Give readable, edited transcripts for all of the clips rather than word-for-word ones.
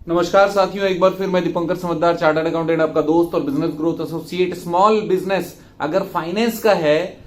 नमस्कार साथियों, एक बार फिर मैं दीपंकर समझदार, चार्टर्ड अकाउंटेंट, आपका दोस्त और business growth associate. Small business अगर फाइनेंस का है,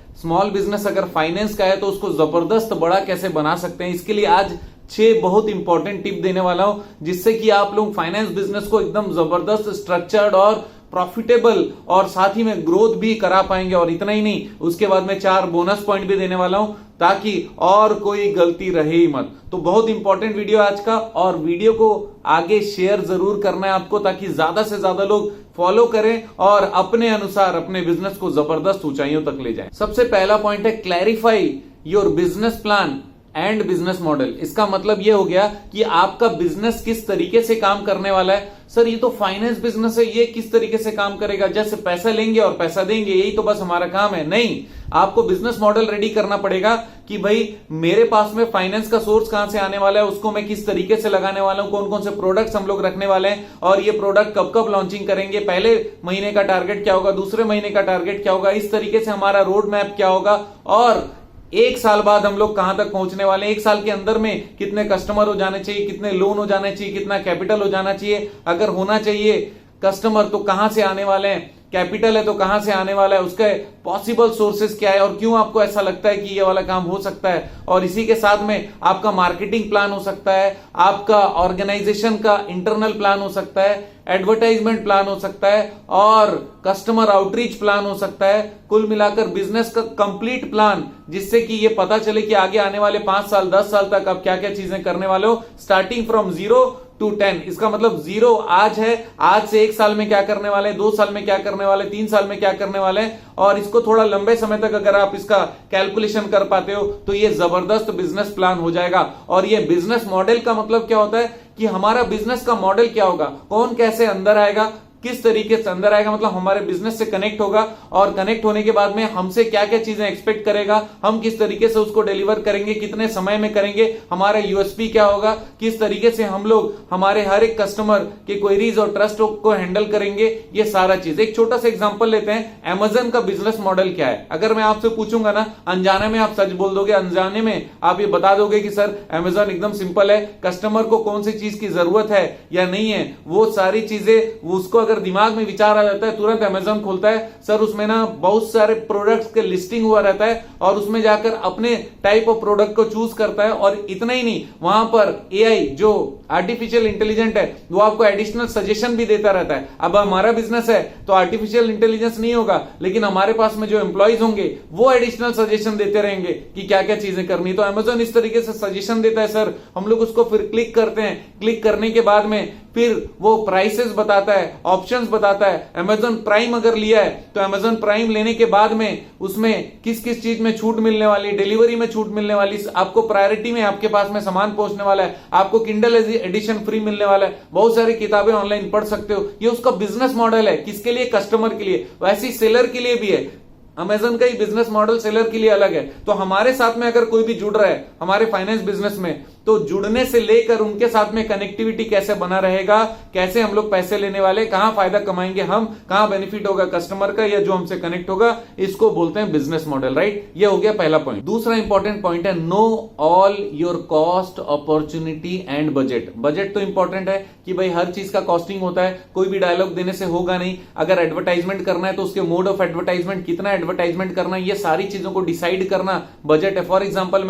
तो उसको जबरदस्त बड़ा कैसे बना सकते हैं, इसके लिए आज 6 बहुत इंपॉर्टेंट टिप देने वाला हूं, जिससे कि आप लोग फाइनेंस बिजनेस को एकदम जबरदस्त स्ट्रक्चर्ड और प्रॉफिटेबल और साथ ही में ग्रोथ भी करा पाएंगे। और इतना ही नहीं, उसके बाद में 4 बोनस पॉइंट भी देने वाला हूं, ताकि और कोई गलती रहे ही मत। तो बहुत इंपॉर्टेंट वीडियो आज का, और वीडियो को आगे शेयर जरूर करना है आपको, ताकि ज्यादा से ज्यादा लोग फॉलो करें और अपने अनुसार अपने बिजनेस को जबरदस्त ऊंचाइयों तक ले जाएं। सबसे पहला पॉइंट है clarify your business plan and business model. इसका मतलब यह हो गया कि आपका बिजनेस किस तरीके से काम करने वाला है। सर ये तो फाइनेंस बिजनेस है, ये किस तरीके से काम करेगा? जैसे पैसा लेंगे और पैसा देंगे, यही तो बस हमारा काम है? नहीं, आपको बिजनेस मॉडल रेडी करना पड़ेगा कि भाई मेरे पास में फाइनेंस का सोर्स कहां से आने वाला है, उसको मैं किस तरीके से लगाने वाला हूं, कौन कौन से प्रोडक्ट्स हम लोग रखने वाले हैं, और ये प्रोडक्ट कब कब लॉन्चिंग करेंगे, पहले महीने का टारगेट क्या होगा, दूसरे महीने का टारगेट क्या होगा, इस तरीके से हमारा रोड मैप क्या होगा, और 1 साल बाद हम लोग कहां तक पहुंचने वाले हैं, 1 साल के अंदर में कितने कस्टमर हो जाने चाहिए, कितने लोन हो जाने चाहिए, कितना कैपिटल हो जाना चाहिए, अगर होना चाहिए कस्टमर तो कहां से आने वाले हैं, कैपिटल है तो कहां से आने वाला है, उसके पॉसिबल सोर्सेस क्या है, और क्यों आपको ऐसा लगता है कि ये वाला काम हो सकता है। और इसी के साथ में आपका मार्केटिंग प्लान हो सकता है, आपका ऑर्गेनाइजेशन का इंटरनल प्लान हो सकता है, एडवर्टाइजमेंट प्लान हो सकता है, और कस्टमर आउटरीच प्लान हो सकता है। कुल मिलाकर बिजनेस का कंप्लीट प्लान, जिससे कि ये पता चले कि आगे आने वाले 5 साल 10 साल तक आप क्या क्या चीजें करने वाले हो, स्टार्टिंग फ्रॉम 0 to 10। इसका मतलब 0 आज है, आज से 1 साल में क्या करने वाले, 2 साल में क्या करने वाले, 3 साल में क्या करने वाले, और इसको थोड़ा लंबे समय तक अगर आप इसका कैलकुलेशन कर पाते हो तो ये जबरदस्त बिजनेस प्लान हो जाएगा। और ये बिजनेस मॉडल का मतलब क्या होता है कि हमारा बिजनेस का मॉडल क्या होगा, कौन कैसे अंदर आएगा, किस तरीके से अंदर आएगा, मतलब हमारे बिजनेस से कनेक्ट होगा, और कनेक्ट होने के बाद में हमसे क्या क्या चीजें एक्सपेक्ट करेगा, हम किस तरीके से उसको डिलीवर करेंगे, कितने समय में करेंगे, हमारा यूएसपी क्या होगा, किस तरीके से हम लोग हमारे हर एक कस्टमर के क्वेरीज और ट्रस्ट को हैंडल करेंगे, ये सारा चीज। एक छोटा सा एग्जांपल लेते हैं, अमेजन का बिजनेस मॉडल क्या है। अगर मैं आपसे पूछूंगा ना, अनजाने में आप सच बोल दोगे, अनजाने में आप ये बता दोगे कि सर अमेजन एकदम सिंपल है, कस्टमर को कौन सी चीज की जरूरत है या नहीं है, वो सारी चीजें उसको अगर दिमाग में विचार आ जाता है, तुरंत अमेज़न खोलता है। सर उसमें ना बहुत सारे प्रोडक्ट्स के लिस्टिंग हुआ रहता है, और उसमें जाकर अपने टाइप ऑफ प्रोडक्ट को चूज करता है। और इतना ही नहीं, वहां पर एआई जो आर्टिफिशियल इंटेलिजेंट है, वो आपको एडिशनल सजेशन भी देता रहता है। अब हमारा बिजनेस है तो आर्टिफिशियल इंटेलिजेंस नहीं होगा, लेकिन हमारे पास में जो एम्प्लॉइज होंगे वो एडिशनल सजेशन देते रहेंगे कि क्या क्या चीजें करनी। तो अमेज़न इस तरीके से सजेशन देता है सर, हम लोग उसको फिर क्लिक करते हैं, क्लिक करने के बाद में फिर वो प्राइसेस बताता है, ऑप्शंस बताता है। अमेज़न प्राइम अगर लिया है तो अमेज़न प्राइम लेने के बाद में उसमें किस किस चीज में छूट मिलने वाली, डिलीवरी में छूट मिलने वाली, आपको प्रायोरिटी में आपके पास में सामान पहुंचने वाला है, आपको किंडल एडिशन फ्री मिलने वाला है, बहुत सारी किताबें ऑनलाइन पढ़ सकते हो। ये उसका बिजनेस मॉडल है, किसके लिए? कस्टमर के लिए। वैसे सेलर के लिए भी है, अमेज़न का ही बिजनेस मॉडल सेलर के लिए अलग है। तो हमारे साथ में अगर कोई भी जुड़ रहा है हमारे फाइनेंस बिजनेस में, तो जुड़ने से लेकर उनके साथ में कनेक्टिविटी कैसे बना रहेगा, कैसे हम लोग पैसे लेने वाले, कहां फायदा कमाएंगे हम, कहां बेनिफिट होगा कस्टमर का या जो हमसे कनेक्ट होगा, इसको बोलते हैं बिजनेस मॉडल, राइट। ये हो गया पहला पॉइंट। दूसरा इंपॉर्टेंट पॉइंट है know all your cost, opportunity and budget. Budget तो इंपॉर्टेंट है कि भाई हर चीज का कॉस्टिंग होता है, कोई भी डायलॉग देने से होगा नहीं। अगर एडवर्टाइजमेंट करना है तो उसके मोड ऑफ एडवर्टाइजमेंट, कितना एडवर्टाइजमेंट करना, ये सारी चीजों को डिसाइड करना बजट है। फॉर एग्जाम्पल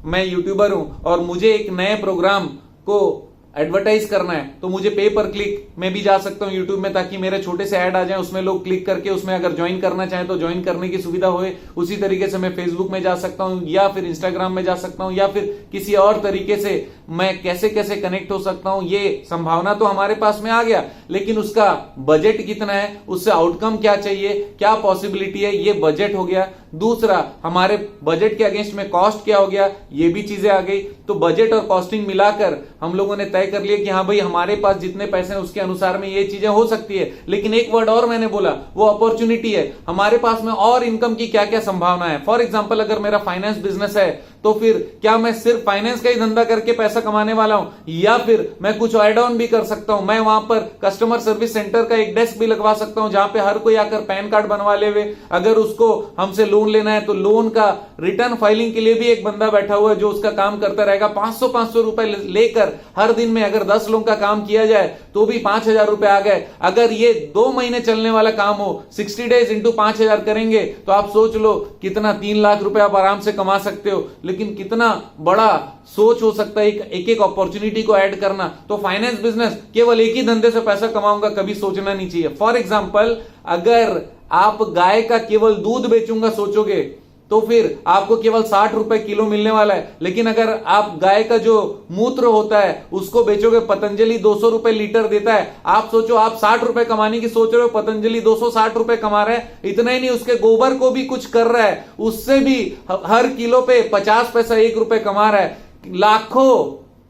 मैं यूट्यूबर हूं और मुझे एक नए प्रोग्राम को एडवर्टाइज करना है, तो मुझे पे पर क्लिक में भी जा सकता हूं यूट्यूब में, ताकि मेरे छोटे से ऐड आ जाए, उसमें लोग क्लिक करके उसमें अगर ज्वाइन करना चाहें तो ज्वाइन करने की सुविधा होए। उसी तरीके से मैं फेसबुक में जा सकता हूं, या फिर इंस्टाग्राम में जा सकता हूं, या फिर किसी और तरीके से मैं कैसे कैसे कनेक्ट हो सकता हूं, ये संभावना तो हमारे पास में आ गया। लेकिन उसका बजट कितना है, उससे आउटकम क्या चाहिए, क्या पॉसिबिलिटी है, ये बजट हो गया। दूसरा, हमारे बजट के अगेंस्ट में कॉस्ट क्या हो गया, ये भी चीजें आ गई। तो बजट और कॉस्टिंग मिलाकर हम लोगों ने तय कर लिया कि हाँ भाई हमारे पास जितने पैसे हैं उसके अनुसार में ये चीजें हो सकती है। लेकिन एक वर्ड और मैंने बोला, वो अपॉर्चुनिटी है। हमारे पास में और इनकम की क्या क्या संभावना है। फॉर एग्जांपल अगर मेरा फाइनेंस बिजनेस है तो फिर क्या मैं सिर्फ फाइनेंस का ही धंधा करके पैसा कमाने वाला हूं, या फिर मैं कुछ ऐड ऑन भी कर सकता हूं। मैं वहां पर कस्टमर सर्विस सेंटर का एक डेस्क भी लगवा सकता हूं, जहां पे हर कोई आकर पैन कार्ड बनवा ले। अगर उसको हमसे लोन लेना है तो लोन का रिटर्न फाइलिंग के लिए भी एक बंदा बैठा हुआ है जो उसका काम करता रहेगा। 500 रुपए लेकर हर दिन में अगर 10 लोगों का काम किया जाए तो भी 5,000 रुपए आ गए। अगर ये 2 महीने चलने वाला काम हो, 60 डेज इंटू 5,000 करेंगे तो आप सोच लो कितना 3 लाख रुपए आप आराम से कमा सकते हो। लेकिन कितना बड़ा सोच हो सकता है एक एक अपॉर्चुनिटी को ऐड करना। तो फाइनेंस बिजनेस केवल एक ही धंधे से पैसा कमाऊंगा कभी सोचना नहीं चाहिए। फॉर एग्जाम्पल, अगर आप गाय का केवल दूध बेचूंगा सोचोगे तो फिर आपको केवल 60 रुपए किलो मिलने वाला है। लेकिन अगर आप गाय का जो मूत्र होता है उसको बेचोगे, पतंजलि 200 रुपए लीटर देता है, आप सोचो आप 60 रुपए कमाने की सोच रहे हो, पतंजलि 260 रुपए कमा रहा है। इतना ही नहीं, उसके गोबर को भी कुछ कर रहा है, उससे भी हर किलो पे 50 पैसा 1 रुपए कमा रहा है। लाखों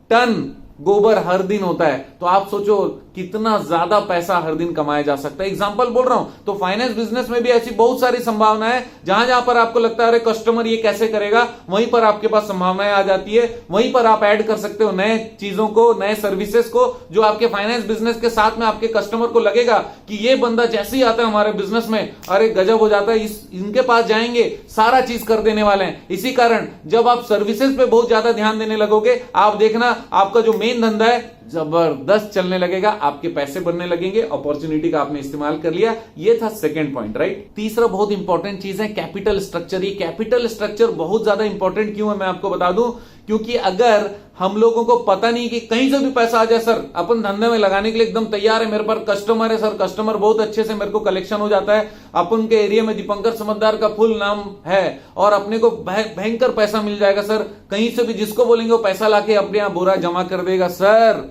टन गोबर हर दिन होता है, तो आप सोचो कितना ज्यादा पैसा हर दिन कमाया जा सकता है। एग्जांपल बोल रहा हूं। तो फाइनेंस बिजनेस में भी ऐसी बहुत सारी संभावनाएं है, जहां जहां पर आपको लगता है अरे कस्टमर ये कैसे करेगा, वहीं पर आपके पास संभावनाएं आ जाती है। वहीं पर आप ऐड कर सकते हो नए चीजों को, नए सर्विसेज को, जो आपके फाइनेंस बिजनेस के साथ में आपके कस्टमर को लगेगा कि ये बंदा जैसे ही आता है हमारे बिजनेस में, अरे गजब हो जाता है, इनके पास जाएंगे सारा चीज कर देने वाले हैं। इसी कारण जब आप सर्विसेज पे बहुत ज्यादा ध्यान देने लगोगे, आप देखना आपका जो मेन धंधा है जबरदस्त चलने लगेगा, आपके पैसे बनने लगेंगे। अपॉर्चुनिटी का आपने इस्तेमाल कर लिया। ये था सेकंड पॉइंट, राइट। तीसरा बहुत इंपॉर्टेंट चीज है कैपिटल स्ट्रक्चर। ये कैपिटल स्ट्रक्चर बहुत ज्यादा इंपॉर्टेंट क्यों है मैं आपको बता दूं, क्योंकि अगर हम लोगों को पता नहीं कि कहीं से भी पैसा आ जाए, सर अपन धंधे में लगाने के लिए एकदम तैयार है, मेरे पास कस्टमर है सर, कस्टमर बहुत अच्छे से मेरे को कलेक्शन हो जाता है, अपन के एरिया में दीपंकर समझदार का फुल नाम है और अपने को भयंकर पैसा मिल जाएगा सर, कहीं से भी जिसको बोलेंगे वो पैसा लाके अपने यहां बोरा जमा कर देगा सर।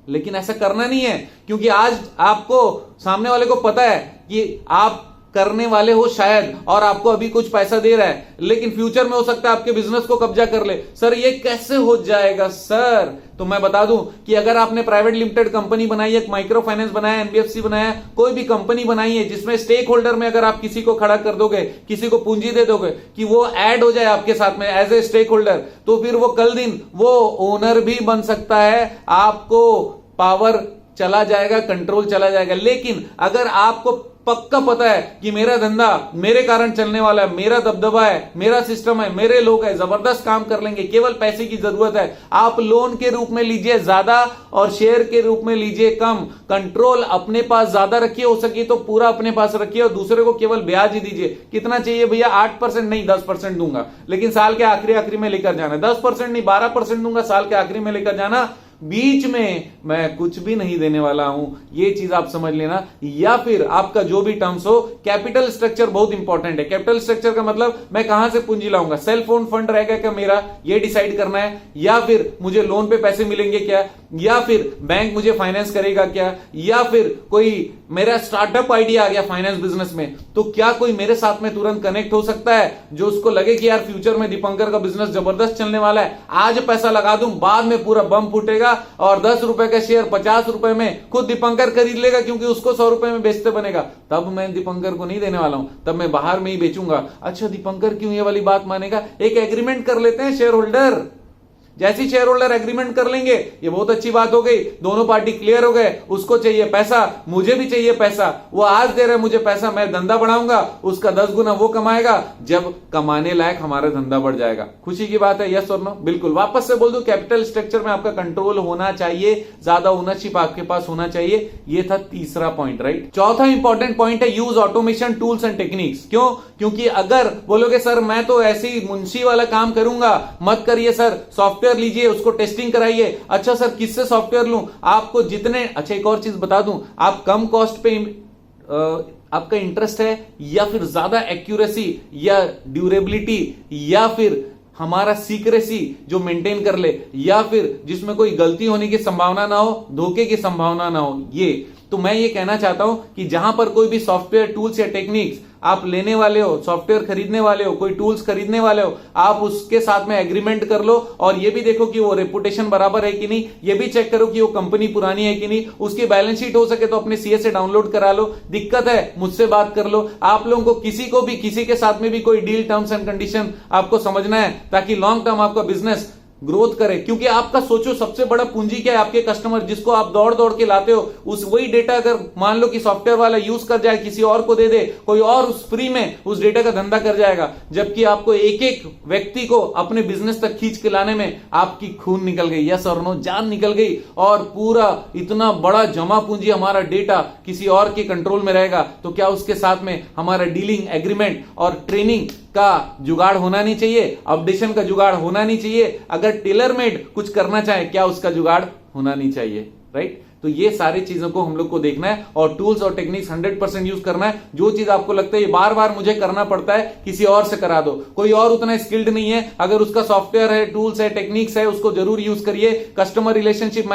लेकिन ऐसा करना नहीं है, क्योंकि आज आपको सामने वाले को पता है कि आप करने वाले हो शायद, और आपको अभी कुछ पैसा दे रहा है, लेकिन फ्यूचर में हो सकता है आपके बिजनेस को कब्जा कर ले। सर ये कैसे हो जाएगा सर? तो मैं बता दूं कि अगर आपने प्राइवेट लिमिटेड कंपनी बनाई है, माइक्रो फाइनेंस बनाया, एनबीएफसी बनाया, कोई भी कंपनी बनाई है जिसमें स्टेक होल्डर में अगर आप किसी को खड़ा कर दोगे, किसी को पूंजी दे दोगे कि वो ऐड हो जाए आपके साथ में एज ए स्टेक होल्डर, तो फिर वो कल दिन वो ओनर भी बन सकता है, आपको पावर चला जाएगा, कंट्रोल चला जाएगा। लेकिन अगर आपको पक्का पता है कि मेरा धंधा मेरे कारण चलने वाला है, मेरा दबदबा है, मेरा सिस्टम है, मेरे लोग हैं, जबरदस्त काम कर लेंगे, केवल पैसे की जरूरत है, आप लोन के रूप में लीजिए ज्यादा और शेयर के रूप में लीजिए कम, कंट्रोल अपने पास ज्यादा रखिए, हो सके तो पूरा अपने पास रखिए और दूसरे को केवल ब्याज ही दीजिए। कितना चाहिए भैया? 8% नहीं 10% दूंगा, लेकिन साल के आखिरी में लेकर जाना। 10% नहीं 12% दूंगा, साल के आखिरी में लेकर जाना, बीच में मैं कुछ भी नहीं देने वाला हूं, ये चीज आप समझ लेना। या फिर आपका जो भी टर्म्स हो, कैपिटल स्ट्रक्चर बहुत इंपॉर्टेंट है। कैपिटल स्ट्रक्चर का मतलब मैं कहां से पूंजी लाऊंगा, सेल्फ ओन फंड रहेगा क्या मेरा, ये डिसाइड करना है, या फिर मुझे लोन पे पैसे मिलेंगे क्या, या फिर बैंक मुझे फाइनेंस करेगा क्या, या फिर कोई मेरा स्टार्टअप आइडिया आ गया फाइनेंस बिजनेस में, तो क्या कोई मेरे साथ में तुरंत कनेक्ट हो सकता है जो उसको लगे कि यार फ्यूचर में दीपंकर का बिजनेस जबरदस्त चलने वाला है, आज पैसा लगा दूं, बाद में पूरा बम फूटेगा और 10 रुपए का शेयर 50 रुपए में खुद दीपंकर खरीद लेगा, क्योंकि उसको 100 रुपए में बेचते बनेगा। तब मैं दीपंकर को नहीं देने वाला हूं, तब मैं बाहर में ही बेचूंगा। अच्छा दीपंकर क्यों ये वाली बात मानेगा? एक एग्रीमेंट कर लेते हैं शेयर होल्डर, जैसी शेयर होल्डर एग्रीमेंट कर लेंगे, ये बहुत अच्छी बात हो गई, दोनों पार्टी क्लियर हो गए, उसको चाहिए पैसा, मुझे भी चाहिए पैसा, वो आज दे रहे मुझे पैसा, मैं धंधा बढ़ाऊंगा, उसका 10 गुना वो कमाएगा, जब कमाने लायक हमारा धंधा बढ़ जाएगा। खुशी की बात है, यस और नो? बिल्कुल। वापस से बोल दूं, कैपिटल स्ट्रक्चर में आपका कंट्रोल होना चाहिए, ज्यादा ओनरशिप आपके पास होना चाहिए। ये था तीसरा पॉइंट, राइट। चौथा इंपॉर्टेंट पॉइंट है use automation tools and techniques. क्यों? क्योंकि अगर बोलोगे सर मैं तो ऐसे ही मुंशी वाला काम करूंगा, मत करिए सर, सॉफ्टवेयर लीजिए, उसको टेस्टिंग कराइए। अच्छा सर किससे सॉफ्टवेयर लूं? आपको जितने, अच्छा एक और चीज बता दूं, आप कम कॉस्ट पे आपका इंटरेस्ट है, या फिर ज्यादा एक्यूरेसी या ड्यूरेबिलिटी, या फिर हमारा सीक्रेसी जो मेंटेन कर ले, या फिर जिसमें कोई गलती होने की संभावना ना हो, धोखे की संभावना ना हो, ये तो मैं ये कहना चाहता हूं कि जहां पर कोई भी सॉफ्टवेयर टूल्स या टेक्निक्स आप लेने वाले हो, सॉफ्टवेयर खरीदने वाले हो, कोई टूल्स खरीदने वाले हो, आप उसके साथ में एग्रीमेंट कर लो और ये भी देखो कि वो रेपुटेशन बराबर है कि नहीं, ये भी चेक करो कि वो कंपनी पुरानी है कि नहीं, उसकी बैलेंस शीट हो सके तो अपने सीए से डाउनलोड करा लो, दिक्कत है मुझसे बात कर लो। आप लोगों को किसी को भी, किसी के साथ में भी कोई डील टर्म्स एंड कंडीशन आपको समझना है ताकि लॉन्ग टर्म आपका बिजनेस ग्रोथ करे। क्योंकि आपका सोचो सबसे बड़ा पूंजी क्या है, आपके कस्टमर जिसको आप दौड़ दौड़ के लाते हो, उस वही डेटा अगर मान लो कि सॉफ्टवेयर वाला यूज कर जाए, किसी और को दे दे, कोई और उस फ्री में उस डेटा का धंधा कर जाएगा, जबकि आपको एक एक व्यक्ति को अपने बिजनेस तक खींच के लाने में आपकी खून निकल गई, यस और नो, जान निकल गई, और पूरा इतना बड़ा जमा पूंजी हमारा डेटा किसी और के कंट्रोल में रहेगा, तो क्या उसके साथ में हमारा डीलिंग एग्रीमेंट और ट्रेनिंग का जुगाड़ होना नहीं चाहिए, अपडेशन का जुगाड़ होना नहीं चाहिए, अगर टेलर मेड कुछ करना चाहे क्या उसका जुगाड़ होना नहीं चाहिए, राइट। तो ये सारी चीजों को हम लोग को देखना है और टूल्स और टेक्निक्स 100% यूज करना है। जो चीज आपको लगता है ये बार बार मुझे करना पड़ता है, किसी और से करा दो, कोई और उतना स्किल्ड नहीं है, अगर उसका सॉफ्टवेयर है, टूल्स है, टेक्निक्स है, उसको जरूर यूज करिए। कस्टमर रिलेशनशिप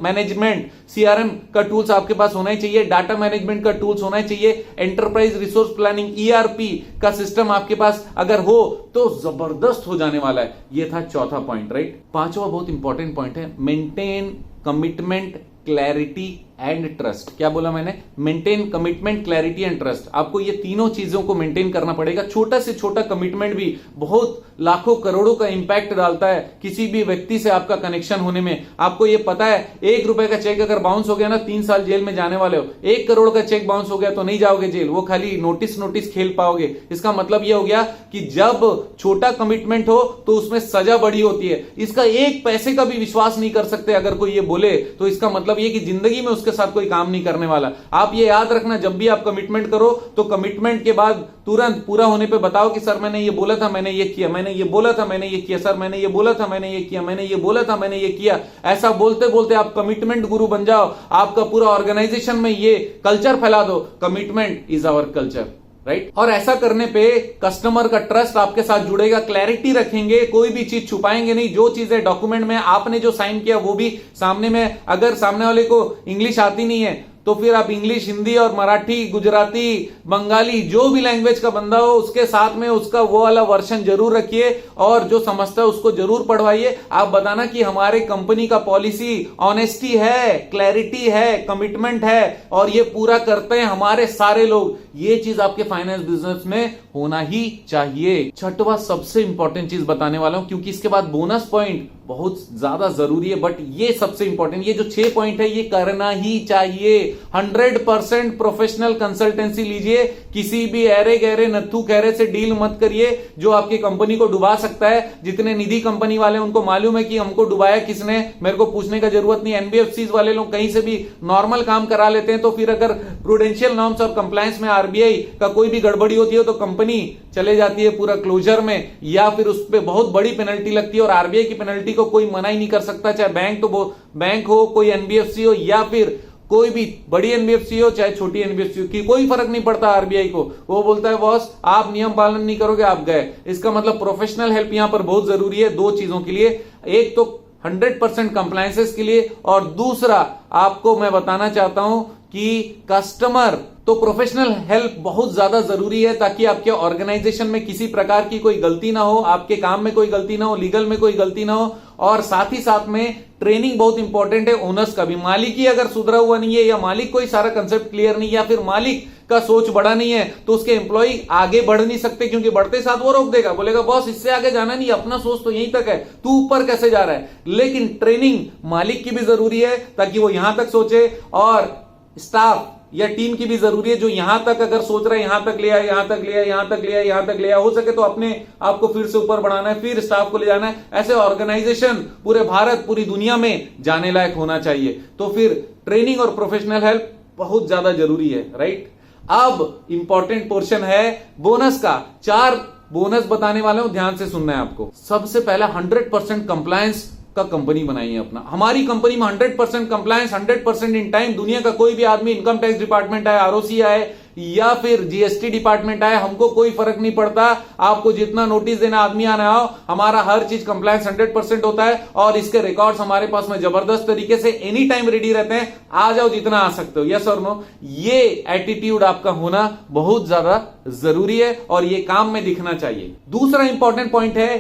मैनेजमेंट सीआरएम का टूल्स आपके पास होना ही चाहिए, डाटा मैनेजमेंट का टूल्स होना ही चाहिए, एंटरप्राइज रिसोर्स प्लानिंग ईआरपी का सिस्टम आपके पास अगर हो तो जबरदस्त हो जाने वाला है। ये था चौथा पॉइंट, राइट। पांचवा बहुत इंपॉर्टेंट पॉइंट है, maintain commitment, clarity and trust. क्या बोला मैंने? Maintain commitment, clarity and trust. आपको ये तीनों चीजों को मेंटेन करना पड़ेगा। छोटा से छोटा कमिटमेंट भी बहुत लाखों करोड़ों का इंपैक्ट डालता है किसी भी व्यक्ति से आपका कनेक्शन होने में। आपको ये पता है, 1 रुपए का चेक अगर बाउंस हो गया ना, 3 साल जेल में जाने वाले हो। 1 करोड़ का चेक बाउंस हो गया तो नहीं जाओगे जेल, वो खाली नोटिस खेल पाओगे। इसका मतलब ये हो गया कि जब छोटा कमिटमेंट हो तो उसमें सजा बड़ी होती है। इसका 1 पैसे का भी विश्वास नहीं कर सकते अगर कोई ये बोले, तो इसका मतलब ये कि जिंदगी में उसके साथ कोई काम नहीं करने वाला। आप ये याद रखना, जब भी आप कमिटमेंट करो तो कमिटमेंट के बाद तुरंत पूरा होने पे बताओ कि सर मैंने ये बोला था, मैंने ये किया, मैंने ये बोला था, मैंने ये किया, सर मैंने ये बोला था, मैंने ये किया, मैंने ये बोला था, मैंने ये किया। ऐसा बोलते बोलते आप कमिटमेंट गुरु बन जाओ। आपका पूरा ऑर्गेनाइजेशन में ये कल्चर फैला दो, commitment is our culture, right. और ऐसा करने पे कस्टमर का ट्रस्ट आपके साथ जुड़ेगा, क्लैरिटी रखेंगे, कोई भी चीज छुपाएंगे नहीं। जो चीजें डॉक्यूमेंट में आपने जो साइन किया वो भी सामने में, अगर सामने वाले को इंग्लिश आती नहीं है तो फिर आप इंग्लिश, हिंदी और मराठी, गुजराती, बंगाली, जो भी लैंग्वेज का बंदा हो उसके साथ में उसका वो वाला वर्जन जरूर रखिए और जो समझता है उसको जरूर पढ़वाइए। आप बताना कि हमारे कंपनी का पॉलिसी ऑनेस्टी है, क्लैरिटी है, कमिटमेंट है और ये पूरा करते हैं हमारे सारे लोग। ये चीज आपके फाइनेंस बिजनेस में होना ही चाहिए। छठवां सबसे इंपॉर्टेंट चीज बताने वाला हूं, क्योंकि इसके बाद बोनस पॉइंट बहुत ज्यादा जरूरी है, बट ये सबसे इंपॉर्टेंट, ये जो 6 पॉइंट है ये करना ही चाहिए। 100% प्रोफेशनल कंसल्टेंसी लीजिए, किसी भी ऐरे गहरे नत्थू खैरे से डील मत करिए जो आपकी कंपनी को डुबा सकता है। जितने निधि कंपनी वाले उनको मालूम है कि हमको डुबाया किसने, मेरे को पूछने का जरूरत नहीं। एनबीएफसीज वाले लोग कहीं से भी नॉर्मल काम करा लेते हैं, तो फिर अगर प्रूडेंशियल नॉर्म्स और कंप्लायंस में आरबीआई का कोई भी गड़बड़ी होती है तो कंपनी चले जाती है पूरा क्लोजर में, या फिर उस पर बहुत बड़ी पेनल्टी लगती है। और आरबीआई की पेनल्टी को कोई मना ही नहीं कर सकता, चाहे बैंक हो, कोई एनबीएफसी हो, या फिर कोई भी बड़ी एनबीएफसी हो चाहे छोटी एनबीएफसी हो, की कोई फर्क नहीं पड़ता आरबीआई को। वो बोलता है बॉस आप नियम पालन नहीं करोगे आप गए। इसका मतलब प्रोफेशनल हेल्प यहां पर बहुत जरूरी है 2 चीजों के लिए, एक तो 100% कंप्लायंसेस के लिए, और दूसरा आपको मैं बताना चाहता हूं कि कस्टमर तो प्रोफेशनल हेल्प बहुत ज्यादा जरूरी है ताकि आपके ऑर्गेनाइजेशन में किसी प्रकार की कोई गलती ना हो, आपके काम में कोई गलती ना हो, लीगल में कोई गलती ना हो। और साथ ही साथ में ट्रेनिंग बहुत इंपॉर्टेंट है ओनर्स का भी। मालिक ही अगर सुधरा हुआ नहीं है, या मालिक कोई सारा कंसेप्ट क्लियर नहीं, या फिर मालिक का सोच बड़ा नहीं है, तो उसके एम्प्लॉय आगे बढ़ नहीं सकते, क्योंकि बढ़ते साथ वो रोक देगा, बोलेगा बॉस इससे आगे जाना नहीं, अपना सोच तो यहीं तक है, तू ऊपर कैसे जा रहा है। लेकिन ट्रेनिंग मालिक की भी जरूरी है ताकि वो यहां तक सोचे, और स्टाफ या टीम की भी जरूरी है जो यहां तक अगर सोच रहा है यहां तक ले आए, यहां तक ले आए, यहां तक ले आए, यहां तक ले आए, हो सके तो अपने आपको फिर से ऊपर बढ़ाना है, फिर स्टाफ को ले जाना है। ऐसे ऑर्गेनाइजेशन पूरे भारत, पूरी दुनिया में जाने लायक होना चाहिए। तो फिर ट्रेनिंग और प्रोफेशनल हेल्प बहुत ज्यादा जरूरी है, राइट। अब इंपॉर्टेंट पोर्शन है बोनस का। 4 बोनस बताने वाले हूं, ध्यान से सुनना है आपको। सबसे पहला 100% कंप्लायंस का कंपनी बनाइए अपना। हमारी कंपनी में 100% कंप्लायंस, 100% इन टाइम। दुनिया का कोई भी आदमी, इनकम टैक्स डिपार्टमेंट आए, आरओसी आए, या फिर जीएसटी डिपार्टमेंट आए, हमको कोई फर्क नहीं पड़ता। आपको जितना नोटिस देना आदमी आने आओ, हमारा हर चीज कंप्लायंस 100% होता है और इसके रिकॉर्ड्स हमारे पास में जबरदस्त तरीके से एनी टाइम रेडी रहते हैं। आ जाओ जितना आ सकते हो, यस और नो। ये एटीट्यूड आपका होना बहुत ज्यादा जरूरी है और ये काम में दिखना चाहिए। दूसरा इंपॉर्टेंट पॉइंट है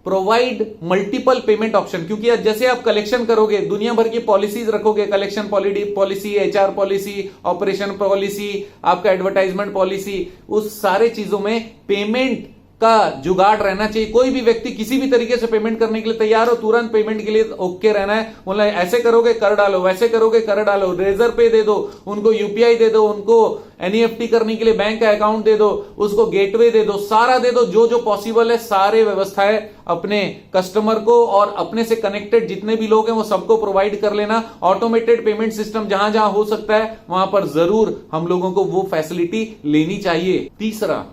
प्रोवाइड मल्टीपल पेमेंट ऑप्शन, क्योंकि जैसे आप कलेक्शन करोगे, दुनिया भर की पॉलिसीज रखोगे, collection policy, HR policy, operation policy, आपका एडवर्टाइजमेंट पॉलिसी, उस सारे चीजों में पेमेंट का जुगाड़ रहना चाहिए। कोई भी व्यक्ति किसी भी तरीके से पेमेंट करने के लिए तैयार हो, तुरंत पेमेंट के लिए ओके रहना है। मतलब ऐसे करोगे कर डालो, वैसे करोगे कर डालो, रेजर पे दे दो उनको, यूपीआई दे दो उनको, एनईएफटी करने के लिए बैंक का अकाउंट दे दो उसको, गेटवे दे दो, सारा दे दो, जो जो पॉसिबल है सारे व्यवस्थाएं अपने कस्टमर को और अपने से कनेक्टेड जितने भी लोग हैं वो सबको प्रोवाइड कर लेना। ऑटोमेटेड पेमेंट सिस्टम जहां जहां हो सकता है वहां पर जरूर हम लोगों को वो फैसिलिटी लेनी चाहिए। तीसरा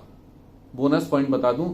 बोनस पॉइंट बता दूं,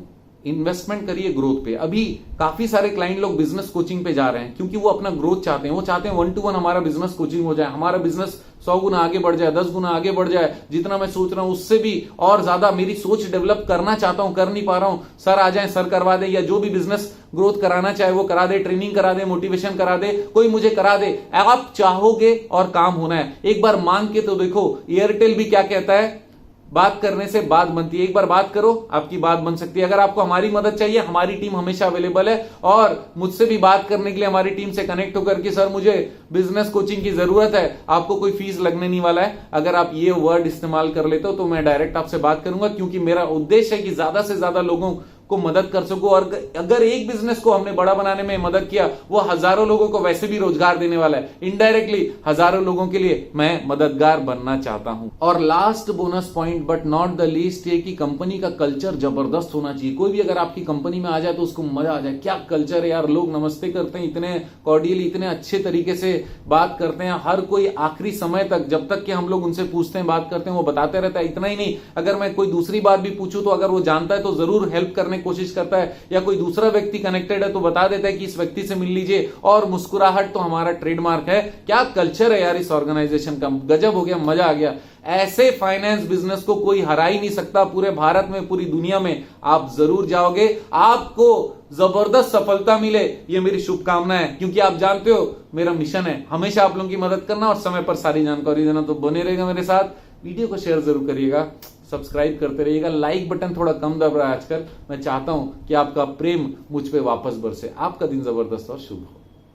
इन्वेस्टमेंट करिए ग्रोथ पे। अभी काफी सारे क्लाइंट लोग बिजनेस कोचिंग पे जा रहे हैं क्योंकि वो अपना ग्रोथ चाहते हैं। वो चाहते हैं 1-to-1 हमारा बिजनेस कोचिंग हो जाए, हमारा बिजनेस 100 गुना आगे बढ़ जाए, 10 गुना आगे बढ़ जाए, जितना मैं सोच रहा हूं उससे भी और ज्यादा मेरी सोच डेवलप करना चाहता हूं, कर नहीं पा रहा हूं। सर आ जाए, सर करवा दे, या जो भी बिजनेस ग्रोथ कराना चाहे वो करा दे, ट्रेनिंग करा दे, मोटिवेशन करा दे, कोई मुझे करा दे। आप चाहोगे और काम होना है। एक बार मान के तो देखो, एयरटेल भी क्या कहता है, बात करने से बात बनती है। एक बार बात करो, आपकी बात बन सकती है। अगर आपको हमारी मदद चाहिए, हमारी टीम हमेशा अवेलेबल है और मुझसे भी बात करने के लिए हमारी टीम से कनेक्ट होकर कि सर मुझे बिजनेस कोचिंग की जरूरत है, आपको कोई फीस लगने नहीं वाला है। अगर आप ये वर्ड इस्तेमाल कर लेते हो तो मैं डायरेक्ट आपसे बात करूंगा, क्योंकि मेरा उद्देश्य है कि ज्यादा से ज्यादा लोगों को मदद कर सकूं। और अगर एक बिजनेस को हमने बड़ा बनाने में मदद किया, वो हजारों लोगों को वैसे भी रोजगार देने वाला है। इनडायरेक्टली हजारों लोगों के लिए मैं मददगार बनना चाहता हूं। और last bonus point but not the least, ये कि कंपनी का कल्चर जबरदस्त होना चाहिए। कोई भी अगर आपकी कंपनी में आ जाए तो उसको मजा आ जाए। क्या कल्चर है यार, लोग नमस्ते करते हैं, इतने कॉर्डियली, इतने अच्छे तरीके से बात करते हैं। हर कोई आखिरी समय तक, जब तक कि हम लोग उनसे पूछते हैं, बात करते हैं, वो बताते रहता है। इतना ही नहीं, अगर मैं कोई दूसरी बात भी पूछूं तो अगर वो जानता है तो जरूर हेल्प करने की कोशिश करता है, या कोई दूसरा व्यक्ति कनेक्टेड है तो बता देता है कि इस व्यक्ति से मिल लीजिए। और मुस्कुराहट तो हमारा ट्रेडमार्क है। क्या कल्चर है यार इस ऑर्गेनाइजेशन का, गजब हो गया, मजा आ गया। ऐसे फाइनेंस बिजनेस को कोई हरा ही नहीं सकता पूरे भारत में, पूरी दुनिया में। आप जरूर जाओगे, आपको जबरदस्त सफलता मिले, ये मेरी शुभकामना है। क्योंकि आप जानते हो मेरा मिशन है हमेशा आप लोगों की मदद करना और समय पर सारी जानकारी देना। तो बने रहेगा मेरे साथ, वीडियो को शेयर जरूर करिएगा, सब्सक्राइब करते रहिएगा। लाइक बटन थोड़ा कम दब रहा है आजकल, मैं चाहता हूं कि आपका प्रेम मुझ पे वापस बरसे। आपका दिन जबरदस्त और शुभ हो।